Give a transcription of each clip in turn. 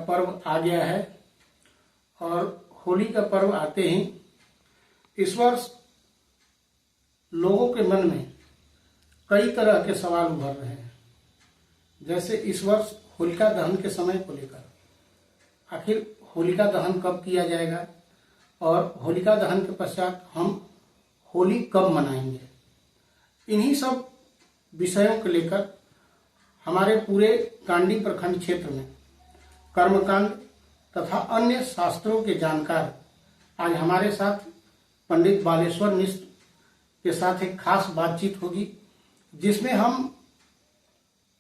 पर्व आ गया है और होली का पर्व आते ही इस वर्ष लोगों के मन में कई तरह के सवाल उभर रहे हैं। जैसे इस वर्ष होलिका दहन के समय को लेकर आखिर होलिका दहन कब किया जाएगा और होलिका दहन के पश्चात हम होली कब मनाएंगे। इन्हीं सब विषयों को लेकर हमारे पूरे कांडी प्रखंड क्षेत्र में कर्मकांड तथा अन्य शास्त्रों के जानकार आज हमारे साथ पंडित बालेश्वर मिश्र के साथ एक खास बातचीत होगी, जिसमें हम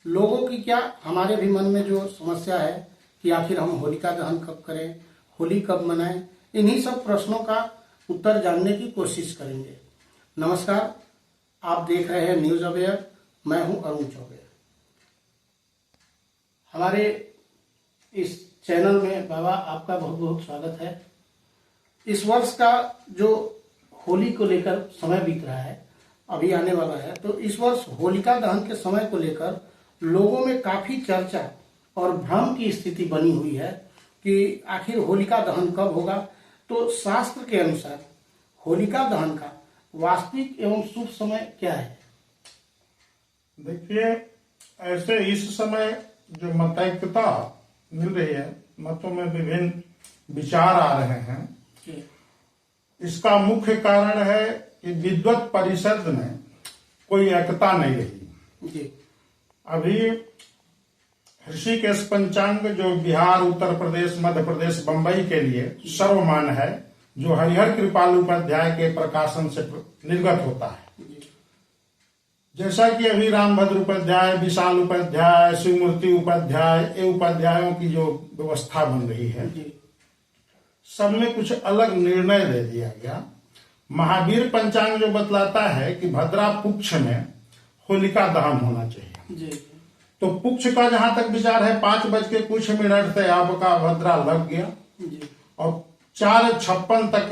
लोगों की क्या हमारे भी मन में जो समस्या है कि आखिर हम होलिका दहन कब करें, होली कब मनाएं, इन्हीं सब प्रश्नों का उत्तर जानने की कोशिश करेंगे। नमस्कार, आप देख रहे हैं न्यूज अवेयर। मैं हूं अरुण चौबे। हमारे इस चैनल में बाबा आपका बहुत बहुत स्वागत है। इस वर्ष का जो होली को लेकर समय बीत रहा है, अभी आने वाला है, तो इस वर्ष होलिका दहन के समय को लेकर लोगों में काफी चर्चा और भ्रम की स्थिति बनी हुई है कि आखिर होलिका दहन कब होगा। तो शास्त्र के अनुसार होलिका दहन का वास्तविक एवं शुभ समय क्या है? देखिए, ऐसे इस समय जो मतैक्यता मिल रही है, मतों में विभिन्न विचार आ रहे हैं, इसका मुख्य कारण है कि विद्वत परिषद में कोई एकता नहीं रही। अभी ऋषिकेश पंचांग जो बिहार, उत्तर प्रदेश, मध्य प्रदेश, बंबई के लिए सर्वमान्य है, जो हरिहर कृपाल उपाध्याय के प्रकाशन से निर्गत होता है। जैसा कि अभी रामभद्र उपाध्याय, विशाल उपाध्याय, शिवमूर्ति उपाध्याय, ये उपाध्यायों की जो व्यवस्था बन रही है, सब में कुछ अलग निर्णय दे दिया गया। महावीर पंचांग जो बतलाता है कि भद्रा पुक्ष में होलिका दहन होना चाहिए, तो पुक्ष का जहां तक विचार है 5:00 से आपका भद्रा लग गया और 4:56 तक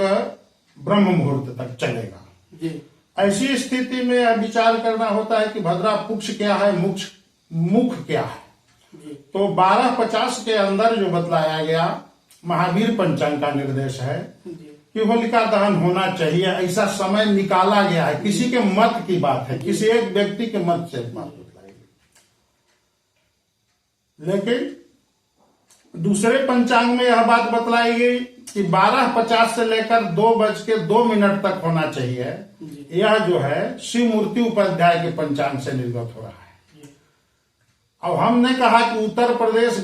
ब्रह्म मुहूर्त तक चलेगा। ऐसी स्थिति में यह विचार करना होता है कि भद्रा पुक्ष क्या है, मुख क्या है। तो 12:50 के अंदर जो बतलाया गया महावीर पंचांग का निर्देश है कि होलिका दहन होना चाहिए, ऐसा समय निकाला गया है। किसी के मत की बात है, किसी एक व्यक्ति के मत से बात बतलाई गई। लेकिन दूसरे पंचांग में यह बात बतलाई गई कि 12:50 से लेकर 2:02 तक होना चाहिए। यह जो है शिवमूर्ति उपाध्याय के पंचांग से निर्गत हो रहा है। अब हमने कहा कि उत्तर प्रदेश,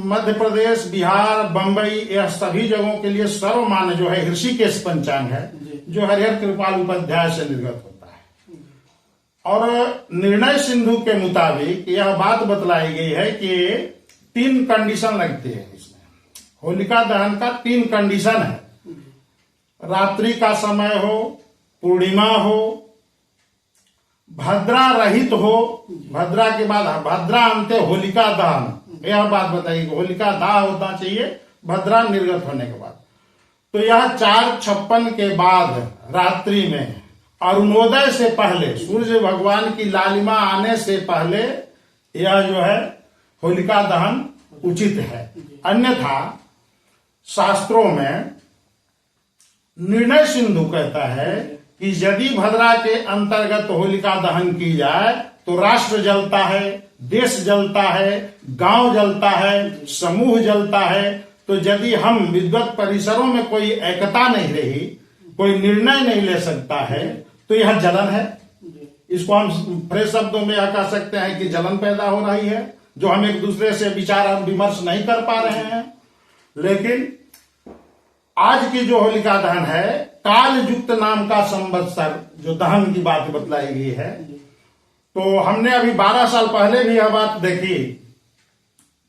मध्य प्रदेश, बिहार, बंबई, यह सभी जगहों के लिए सर्वमान्य जो है ऋषिकेश पंचांग है, जो हरिहर कृपाल उपाध्याय से निर्गत होता है। और निर्णय सिंधु के मुताबिक यह बात बतलाई गई है कि 3 कंडीशन लगती है इसमें। होलिका दहन का 3 कंडीशन है। रात्रि का समय हो, पूर्णिमा हो, भद्रा रहित हो, भद्रा के बाद भद्रा अंत्य होलिका दहन, यह बात बताइए। होलिका दाह होना चाहिए भद्रा निर्गत होने के बाद। तो यह 4:56 के बाद रात्रि में अरुणोदय से पहले, सूर्य भगवान की लालिमा आने से पहले यह जो है होलिका दहन उचित है। अन्यथा शास्त्रों में निर्णय सिंधु कहता है कि यदि भद्रा के अंतर्गत होलिका दहन की जाए तो राष्ट्र जलता है, देश जलता है, गांव जलता है, समूह जलता है। तो यदि हम विद्वत परिसरों में कोई एकता नहीं रही, कोई निर्णय नहीं ले सकता है, तो यह जलन है। इसको हम फ्रेश शब्दों में यह कह सकते हैं कि जलन पैदा हो रही है, जो हम एक दूसरे से विचार विमर्श नहीं कर पा रहे हैं। लेकिन आज की जो होलिका दहन है, काल युक्त नाम का संवत्सर जो दहन की बात बतलाई गई है, तो हमने अभी 12 साल पहले भी यह बात देखी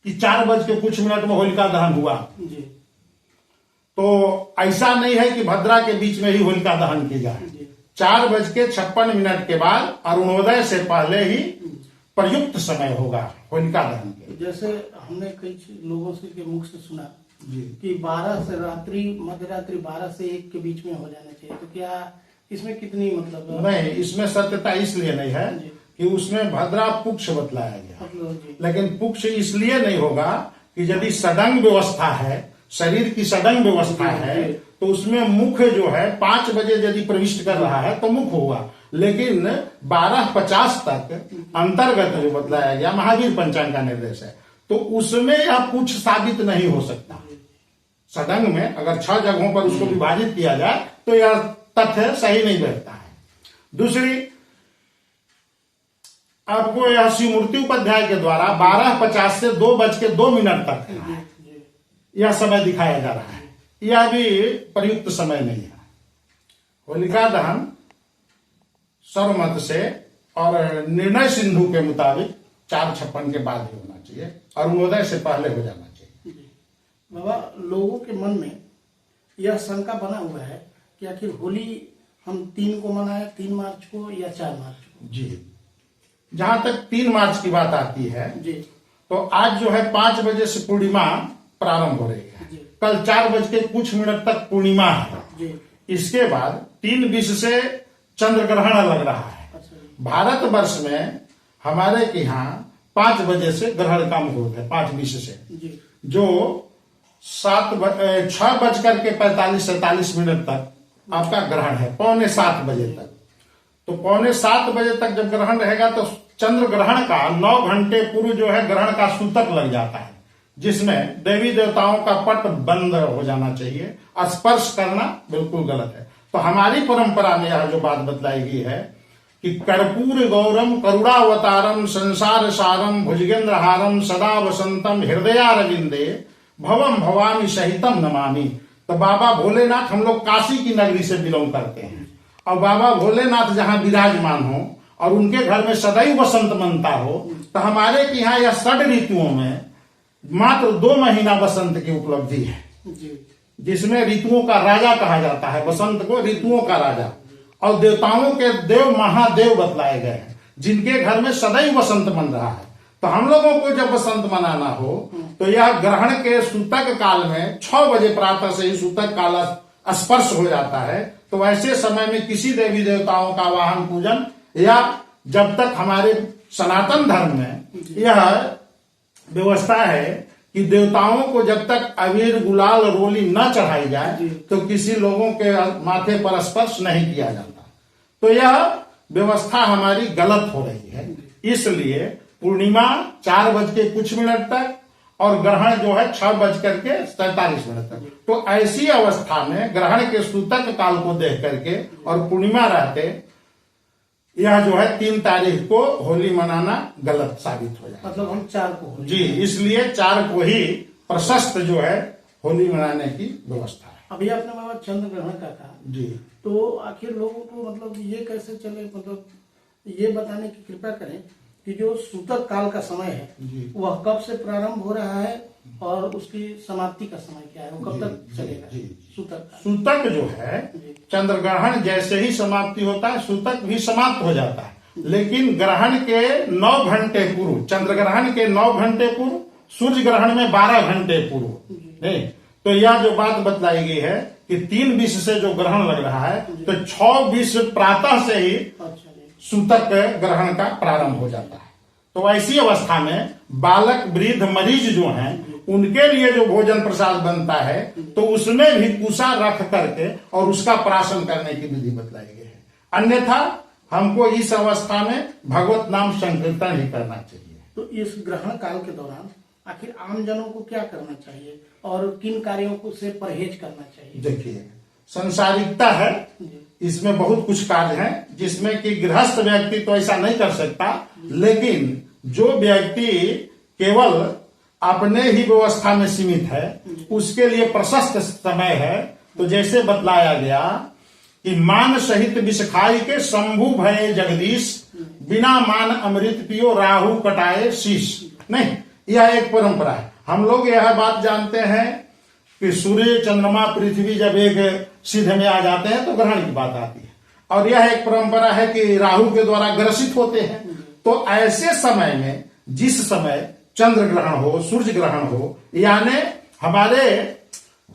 कि 4:00 में होलिका दहन हुआ। तो ऐसा नहीं है कि भद्रा के बीच में ही होलिका दहन की जाए। 4:56 के बाद अरुणोदय से पहले ही प्रयुक्त समय होगा होलिका दहन के। जैसे हमने कई लोगों के मुख से सुना कि 12 से मध्य रात्रि 12 से 1 के बीच में हो जाना चाहिए, तो क्या इसमें कितनी मतलब? नहीं, इसमें सत्यता इसलिए नहीं है कि उसमें भद्रा पुक्ष बतलाया गया, लेकिन पुक्ष इसलिए नहीं होगा कि यदि सडंग व्यवस्था है, शरीर की सडंग व्यवस्था है, तो उसमें मुख जो है 5 बजे यदि प्रविष्ट कर रहा है तो मुख होगा, लेकिन 12:50 तक अंतर्गत जो बतलाया गया महावीर पंचांग का निर्देश है, तो उसमें यह कुछ साबित नहीं हो सकता। सडंग में अगर 6 जगहों पर उसको विभाजित किया जाए तो यह तथ्य सही नहीं बैठता है। दूसरी, आपको यह शिवमूर्ति उपाध्याय के द्वारा 12:50 से 2:02 तक यह समय दिखाया जा रहा है, यह भी प्रयुक्त समय नहीं है। होलिका दहन सर्वमत से और निर्णय सिंधु के मुताबिक 4:56 के बाद ही होना चाहिए, अरुणोदय से पहले हो जाना चाहिए। बाबा, लोगों के मन में यह शंका बना हुआ है कि आखिर होली हम 3 को मनाएं, 3 मार्च को या 4 मार्च को? जी, जहां तक 3 मार्च की बात आती है जी, तो आज जो है 5 बजे से पूर्णिमा प्रारंभ हो रही है, कल 4 बज के कुछ मिनट तक पूर्णिमा है जी। इसके बाद 3:20 से चंद्र ग्रहण लग रहा है। भारतवर्ष में हमारे के यहाँ 5 बजे से ग्रहण का मुहूर्त है, 5:20 से जी। जो 6:45 तक आपका ग्रहण है, 6:45 बजे तक। तो 6:45 बजे तक जब ग्रहण रहेगा तो चंद्र ग्रहण का 9 घंटे पूर्व जो है ग्रहण का सूतक लग जाता है, जिसमें देवी देवताओं का पट बंद हो जाना चाहिए, स्पर्श करना बिल्कुल गलत है। तो हमारी परंपरा में यह जो बात बतलाई गई है कि कर्पूर गौरम करुणावतारम संसार सारम भुजगेंद्र हारम सदा वसंतम हृदयारविंदे भवम भवानी सहितम नमामि। तो बाबा भोलेनाथ, हम लोग काशी की नगरी से बिलोंग करते हैं, और बाबा भोलेनाथ जहां विराजमान हो और उनके घर में सदैव वसंत मनता हो, तो हमारे के यहाँ यह 6 ऋतुओं में मात्र 2 महीना वसंत की उपलब्धि है, जिसमें ऋतुओं का राजा कहा जाता है, वसंत को ऋतुओं का राजा, और देवताओं के देव महादेव बतलाए गए हैं, जिनके घर में सदैव वसंत मन रहा है। तो हम लोगों को जब वसंत मनाना हो तो यह ग्रहण के सूतक काल में 6 बजे प्रातः से ही सूतक काल स्पर्श हो जाता है। तो ऐसे समय में किसी देवी देवताओं का वाहन पूजन, या जब तक हमारे सनातन धर्म में यह व्यवस्था है कि देवताओं को जब तक अबीर गुलाल रोली न चढ़ाई जाए तो किसी लोगों के माथे पर स्पर्श नहीं किया जाता। तो यह व्यवस्था हमारी गलत हो रही है। इसलिए पूर्णिमा 4 बज के कुछ मिनट तक और ग्रहण जो है 6:47 तक। तो ऐसी अवस्था में ग्रहण के सूतक काल को देख करके और पूर्णिमा रहते यह जो है 3 तारीख को होली मनाना गलत साबित हो जाए। मतलब हम 4 को होली, जी, इसलिए 4 को ही प्रशस्त जो है होली मनाने की व्यवस्था है। अभी आपने बाबा चंद्र ग्रहण का कहा जी, तो आखिर लोगों को मतलब ये कैसे चले, मतलब ये बताने की कृपा करें कि जो सूतक काल का समय है वह कब से प्रारंभ हो रहा है और उसकी समाप्ति का समय क्या है, वो कब तक चलेगा? सूतक सूतक जो है चंद्र ग्रहण जैसे ही समाप्ति होता है सूतक भी समाप्त हो जाता है, लेकिन ग्रहण के 9 घंटे पूर्व, चंद्र ग्रहण के 9 घंटे पूर्व, सूर्य ग्रहण में 12 घंटे पूर्व नहीं। तो यह जो बात बतलाई गई है कि 3:20 से जो ग्रहण लग रहा है तो 6:20 प्रातः से ही सूतक ग्रहण का प्रारंभ हो जाता है। तो ऐसी अवस्था में बालक वृद्ध मरीज जो हैं उनके लिए जो भोजन प्रसाद बनता है तो उसमें भी कुशा रख करके और उसका प्राशन करने की विधि बतलाई गई है। अन्यथा हमको इस अवस्था में भगवत नाम संकीर्तन ही करना चाहिए। तो इस ग्रहण काल के दौरान आखिर आम जनों को क्या करना चाहिए और किन कार्यों को से परहेज करना चाहिए? देखिए, संसारिकता है, इसमें बहुत कुछ कार्य हैं जिसमें कि गृहस्थ व्यक्ति तो ऐसा नहीं कर सकता, लेकिन जो व्यक्ति केवल अपने ही व्यवस्था में सीमित है उसके लिए प्रशस्त समय है। तो जैसे बतलाया गया कि मान सहित विष खाई के शंभु भये जगदीश, बिना मान अमृत पियो राहु कटाए शीश। नहीं, यह एक परंपरा है। हम लोग यह बात जानते हैं कि सूर्य चंद्रमा पृथ्वी जब एक सिद्ध में आ जाते हैं तो ग्रहण की बात आती है, और यह एक परंपरा है कि राहु के द्वारा ग्रसित होते हैं। तो ऐसे समय में जिस समय चंद्र ग्रहण हो, सूर्य ग्रहण हो, यानी हमारे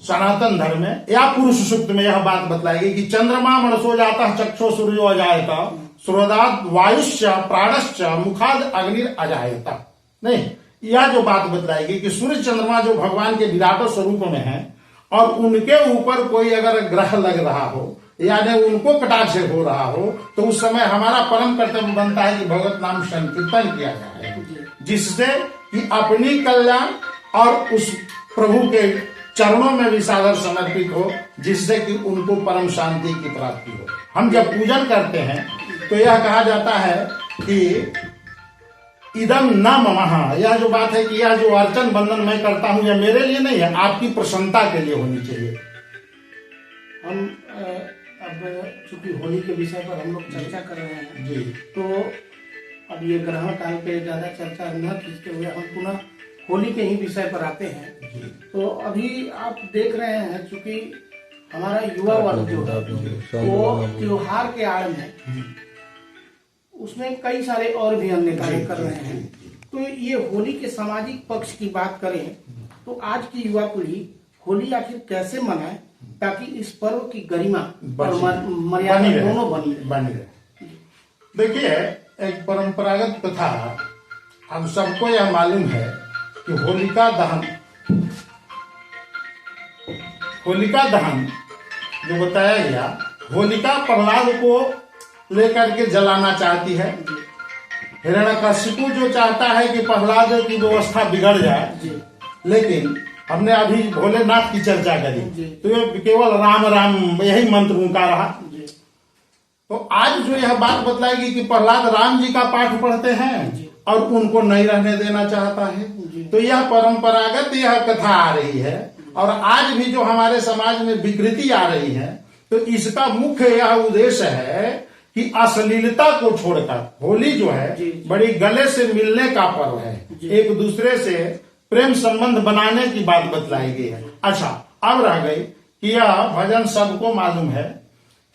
सनातन धर्म में या पुरुष सूक्त में यह बात बतलाई गई कि चंद्रमा मनसो जाता चक्षो सूर्यो अजायता सूर्योदात वायुश्च प्राणश्च मुखाद अग्निर अजायता। नहीं, यह जो बात बतलाई गई कि सूर्य चंद्रमा जो भगवान के विराट स्वरूप में है और उनके ऊपर कोई अगर ग्रह लग रहा हो यानी उनको कटाक्ष हो रहा हो तो उस समय हमारा परम कर्तव्य बनता है कि भगवत नाम संकीर्तन किया जाए, जिससे कि अपनी कल्याण और उस प्रभु के चरणों में भी सादर समर्पित हो, जिससे कि उनको परम शांति की प्राप्ति हो। हम जब पूजन करते हैं तो यह कहा जाता है कि इदम न ममः, यह जो बात है कि यह जो अर्चन बंदन मैं करता हूं यह मेरे लिए नहीं है, आपकी प्रसन्नता के लिए होनी चाहिए। हम अब चूंकि होली के विषय पर हम लोग चर्चा कर रहे हैं जी, तो अब ये ग्रहण काल पे ज्यादा चर्चा न खींचते हुए हम पुनः होली के ही विषय पर आते हैं। जी। तो अभी आप देख रहे हैं चूंकि हमारा युवा वर्ग जो है वो त्योहार के आड़ में उसमें कई सारे और भी अन्य कार्य कर रहे हैं। तो ये होली के सामाजिक पक्ष की बात करें तो आज की युवा पीढ़ी होली आखिर कैसे मनाए ताकि इस पर्व की गरिमा और मर्यादा दोनों बनी रहे। देखिए, एक परंपरागत प्रथा हम सबको यह मालूम है कि होलिका दहन जो बताया गया, होलिका प्रहलाद को लेकर के जलाना चाहती है। हिरण्यकशिपु जो चाहता है कि प्रहलाद की व्यवस्था बिगड़ जाए, लेकिन हमने अभी भोलेनाथ की चर्चा करी तो ये केवल राम राम यही मंत्र उनका रहा। तो आज जो यह बात बतलाएगी कि प्रहलाद राम जी का पाठ पढ़ते हैं और उनको नहीं रहने देना चाहता है, तो यह परंपरागत यह कथा आ रही है। और आज भी जो हमारे समाज में विकृति आ रही है तो इसका मुख्य यह उद्देश्य है कि अश्लीलता को छोड़कर होली जो है बड़ी गले से मिलने का पर्व है, एक दूसरे से प्रेम संबंध बनाने की बात बतलाई गई है। अच्छा, अब रह गई कि यह भजन सबको मालूम है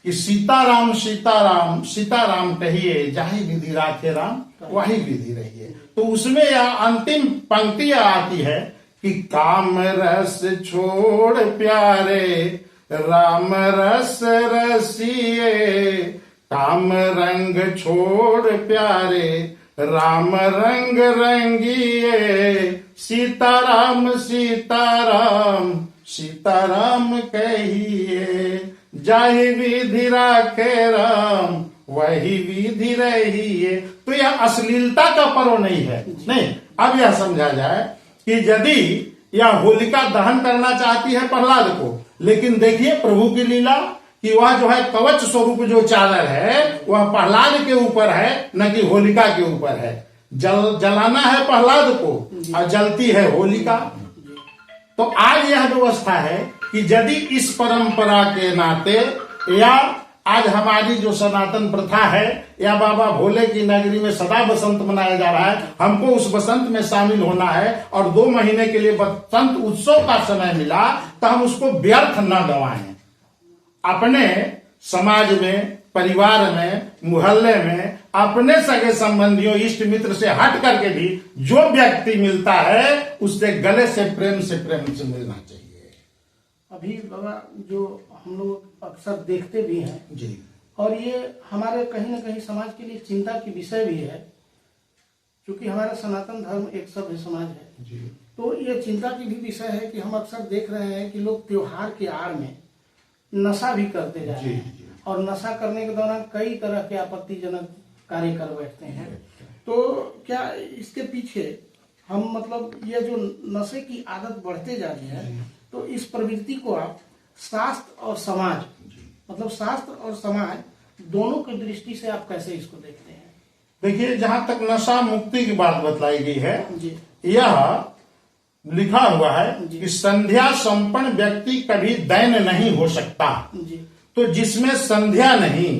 कि सीताराम सीताराम सीताराम कहिए, जाहि विधि राखे राम वही विधि रहिए। तो उसमें यह अंतिम पंक्ति आती है कि काम रस छोड़ प्यारे राम रस रसिए, काम रंग छोड़ प्यारे राम रंग रंगिए, सीताराम सीताराम सीताराम कहिए, जाहि विधि राखे राम वही विधि रहिए। तो यह अश्लीलता का पर्व नहीं है। नहीं, अब यह समझा जाए कि यदि यह होलिका दहन करना चाहती है प्रहलाद को, लेकिन देखिए प्रभु की लीला कि वह जो है कवच स्वरूप जो चादर है वह प्रहलाद के ऊपर है, न कि होलिका के ऊपर है। जलाना है प्रहलाद को और जलती है होलिका। तो आज यह व्यवस्था है कि यदि इस परंपरा के नाते या आज हमारी जो सनातन प्रथा है या बाबा भोले की नगरी में सदा बसंत मनाया जा रहा है, हमको उस बसंत में शामिल होना है और 2 महीने के लिए बसंत उत्सव का समय मिला तो हम उसको व्यर्थ न गवाएं। अपने समाज में, परिवार में, मोहल्ले में, अपने सगे संबंधियों, इष्ट मित्र से हट करके भी जो व्यक्ति मिलता है उससे गले से प्रेम से मिलना चाहिए। अभी बाबा जो हम लोग अक्सर देखते भी हैं जी, और ये हमारे कहीं न कहीं समाज के लिए चिंता की विषय भी है, क्योंकि हमारा सनातन धर्म एक सभ्य समाज है जी। तो ये चिंता की भी विषय है कि हम अक्सर देख रहे हैं कि लोग त्योहार के आड़ में नशा भी करते जा रहे हैं और नशा करने के दौरान कई तरह के आपत्तिजनक कार्य कर बैठते हैं। तो क्या इसके पीछे हम मतलब ये जो नशे की आदत बढ़ते जा रही है तो इस प्रवृत्ति को आप शास्त्र और समाज मतलब शास्त्र और समाज दोनों की दृष्टि से आप कैसे इसको देखते हैं? देखिए, जहां तक नशा मुक्ति की बात बतलाई गई है, जी, यह लिखा हुआ है कि संध्या संपन्न व्यक्ति कभी दैन नहीं हो सकता। जी, तो जिसमें संध्या नहीं,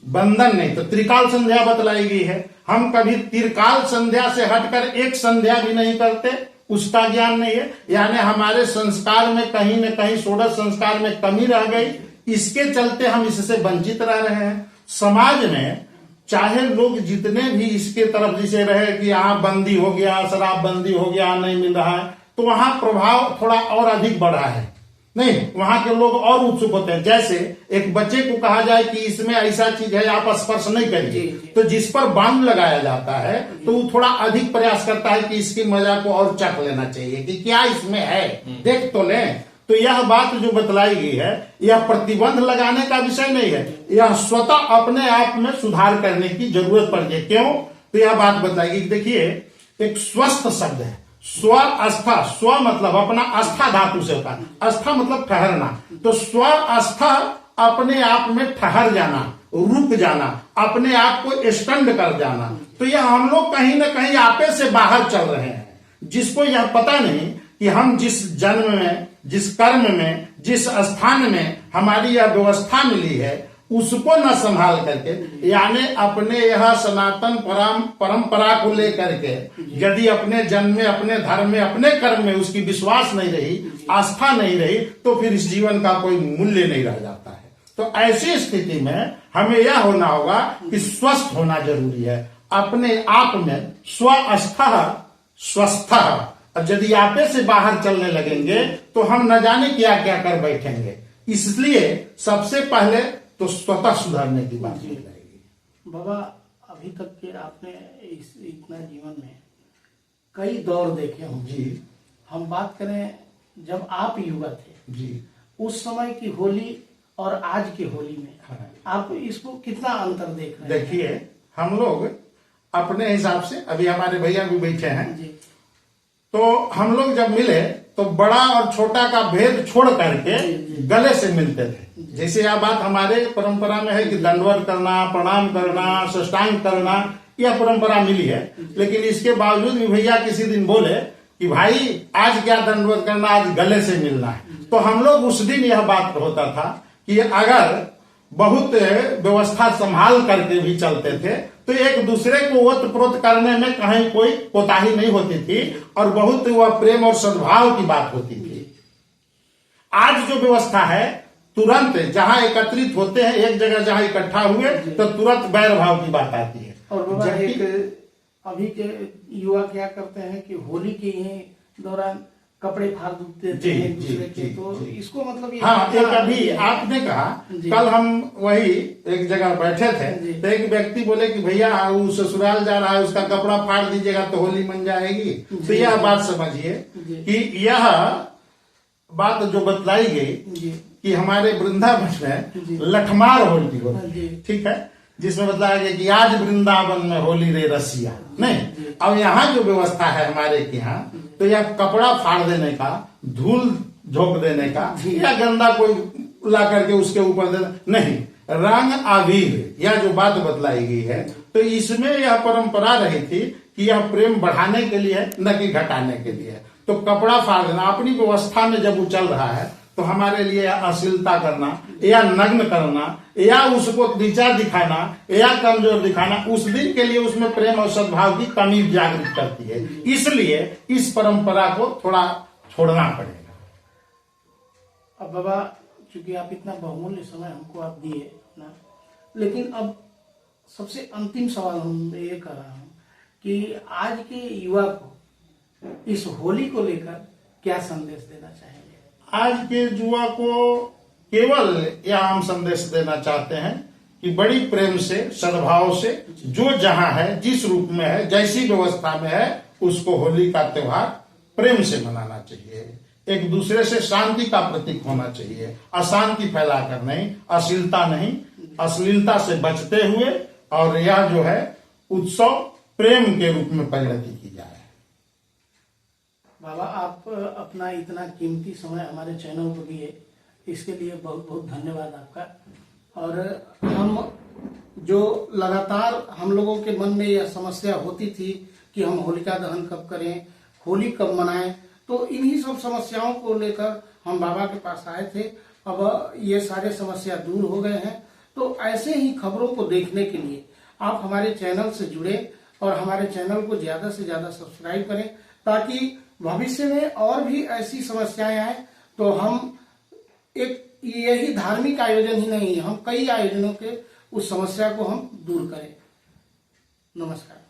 बंधन नहीं, तो त्रिकाल संध्या बतलाई गई है। हम कभी त्रिकाल संध्या से हटकर एक संध्या भी नहीं करते, उसका ज्ञान नहीं है। यानी हमारे संस्कार में कहीं न कहीं षोडश संस्कार में कमी रह गई, इसके चलते हम इससे वंचित रह रहे हैं। समाज में चाहे लोग जितने भी इसके तरफ जैसे रहे कि यहाँ बंदी हो गया, शराब बंदी हो गया, नहीं मिल रहा है, तो वहां प्रभाव थोड़ा और अधिक बढ़ा है। नहीं, वहां के लोग और उत्सुक होते हैं। जैसे एक बच्चे को कहा जाए कि इसमें ऐसा चीज है, आप स्पर्श नहीं करिए, तो जिस पर बांध लगाया जाता है तो वो थोड़ा अधिक प्रयास करता है कि इसकी मजा को और चख लेना चाहिए कि क्या इसमें है, देख तो लें। तो यह बात जो बतलाई गई है, यह प्रतिबंध लगाने का विषय नहीं है, यह स्वतः अपने आप में सुधार करने की जरूरत पड़ती है। क्यों? तो यह बात बतलाई गई। देखिए, एक स्वस्थ शब्द है, स्व आस्था। स्व मतलब अपना, आस्था धातु से होता है, आस्था मतलब ठहरना। तो स्व आस्था अपने आप में ठहर जाना, रुक जाना, अपने आप को स्टैंड कर जाना। तो यह हम लोग कहीं ना कहीं आपे से बाहर चल रहे हैं, जिसको यह पता नहीं कि हम जिस जन्म में, जिस कर्म में, जिस स्थान में हमारी यह व्यवस्था मिली है, उसको न संभाल करके, यानी अपने यह सनातन परंपरा को लेकर के यदि अपने जन्म में, अपने धर्म में, अपने कर्म में उसकी विश्वास नहीं रही, आस्था नहीं रही, तो फिर इस जीवन का कोई मूल्य नहीं रह जाता है। तो ऐसी स्थिति में हमें यह होना होगा कि स्वस्थ होना जरूरी है, अपने आप में स्व आस्था स्वस्थ। और यदि आपे से बाहर चलने लगेंगे तो हम न जाने क्या क्या कर बैठेंगे। इसलिए सबसे पहले तो स्वतः सुधारने की बात की जाएगी। बाबा, अभी तक के आपने इतना जीवन में कई दौर देखे होंगे जी। हम बात करें जब आप युवा थे जी, उस समय की होली और आज की होली में, हाँ। आप इसको कितना अंतर देख रहे हैं? देखिए, हम लोग अपने हिसाब से, अभी हमारे भैया भी बैठे हैं जी। तो हम लोग जब मिले तो बड़ा और छोटा का भेद छोड़ करके गले से मिलते थे। जैसे यह बात हमारे परंपरा में है कि दंडवत करना, प्रणाम करना, साष्टांग करना, यह परंपरा मिली है। लेकिन इसके बावजूद भी भैया किसी दिन बोले कि भाई आज क्या दंडवत करना, आज गले से मिलना है। तो हम लोग उस दिन यह बात होता था कि अगर बहुत व्यवस्था संभाल करके भी चलते थे तो एक दूसरे को ओत प्रोत करने में कहीं कोई कोताही नहीं होती थी और बहुत वह प्रेम और सद्भाव की बात होती थी। आज जो व्यवस्था है, तुरंत जहां एकत्रित होते हैं एक जगह, जहां इकट्ठा हुए तो तुरंत बैर भाव की बात आती है। और बाबा, एक अभी के युवा क्या करते हैं कि होली के ही दौरान कपड़े फाड़ देते हैं एक दूसरे के, तो इसको मतलब हाँ, एक अभी आपने कहा, कल हम वही एक जगह बैठे थे तो एक व्यक्ति बोले कि भैया वो ससुराल जा रहा है, उसका कपड़ा फाड़ दीजिएगा तो होली मन जाएगी। तो यह बात समझिए कि यह बात जो बतलाई गई कि हमारे वृंदावन में लठमार होली होती, ठीक है, जिसमें बताया गया कि आज वृंदावन में होली रे रसिया नहीं। अब यहाँ जो व्यवस्था है हमारे के यहाँ, तो यह कपड़ा फाड़ देने का, धूल झोंक देने का या गंदा कोई ला करके उसके ऊपर देना नहीं, रंग अबीर, यह जो बात बतलाई गई है, तो इसमें यह परंपरा रही थी कि यह प्रेम बढ़ाने के लिए न कि घटाने के लिए। तो कपड़ा फाड़ देना अपनी व्यवस्था में जब वो चल रहा है तो हमारे लिए अश्लीलता करना या नग्न करना या उसको नीचा दिखाना या कमजोर दिखाना, उस दिन के लिए उसमें प्रेम और सद्भाव की कमी जागृत करती है। इसलिए इस परंपरा को थोड़ा छोड़ना पड़ेगा। अब बाबा, चूंकि आप इतना बहुमूल्य समय हमको आप दिए ना, लेकिन अब सबसे अंतिम सवाल हम ये कर रहा हूँ कि आज के युवा को इस होली को लेकर क्या संदेश देना चाहेंगे? आज के युवा को केवल यह हम संदेश देना चाहते हैं कि बड़ी प्रेम से, सद्भाव से, जो जहां है, जिस रूप में है, जैसी व्यवस्था में है, उसको होली का त्योहार प्रेम से मनाना चाहिए। एक दूसरे से शांति का प्रतीक होना चाहिए, अशांति फैलाकर नहीं, अश्लीलता नहीं, अश्लीलता से बचते हुए, और यह जो है उत्सव प्रेम के रूप में परिणति की जाए। बाबा, आप अपना इतना कीमती समय हमारे चैनल को दिए, इसके लिए बहुत बहुत धन्यवाद आपका। और हम जो लगातार हम लोगों के मन में यह समस्या होती थी कि हम होलिका दहन कब करें, होली कब मनाएं, तो इन्हीं सब समस्याओं को लेकर हम बाबा के पास आए थे। अब ये सारे समस्या दूर हो गए हैं। तो ऐसे ही खबरों को देखने के लिए आप हमारे चैनल से जुड़े और हमारे चैनल को ज्यादा से ज्यादा सब्सक्राइब करें, ताकि भविष्य में और भी ऐसी समस्याएं आए तो हम एक यही धार्मिक आयोजन ही नहीं, हम कई आयोजनों के उस समस्या को हम दूर करें। नमस्कार।